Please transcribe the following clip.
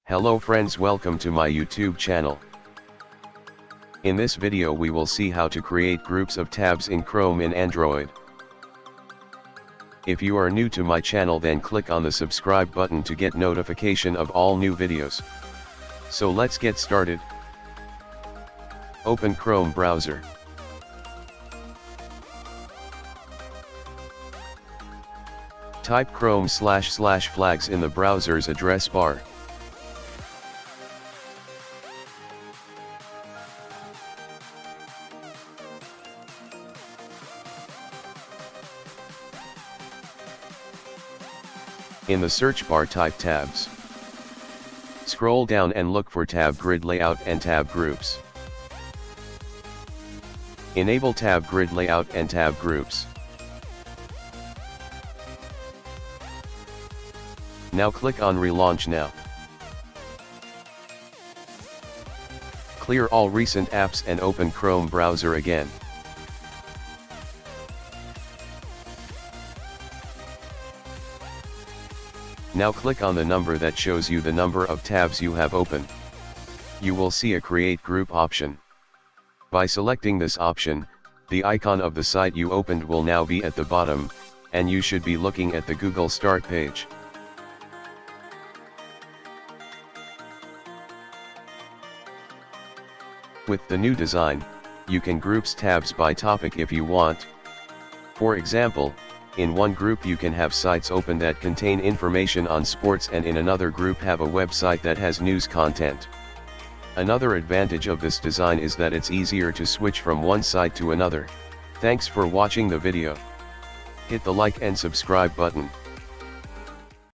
Hello friends, welcome to my YouTube channel. In this video we will see how to create groups of tabs in Chrome in Android. If you are new to my channel, then click on the subscribe button to get notification of all new videos. So let's get started. Open Chrome browser. Type Chrome//flags in the browser's address bar. In the search bar, type tabs. Scroll down and look for tab grid layout and tab groups. Enable tab grid layout and tab groups. Now click on Relaunch Now. Clear all recent apps and open Chrome browser again. Now click on the number that shows you the number of tabs you have open. You will see a Create Group option. By selecting this option, the icon of the site you opened will now be at the bottom, and you should be looking at the Google Start page. With the new design, you can group tabs by topic if you want. For example, in one group you can have sites open that contain information on sports, and in another group have a website that has news content. Another advantage of this design is that it's easier to switch from one site to another. Thanks for watching the video. Hit the like and subscribe button.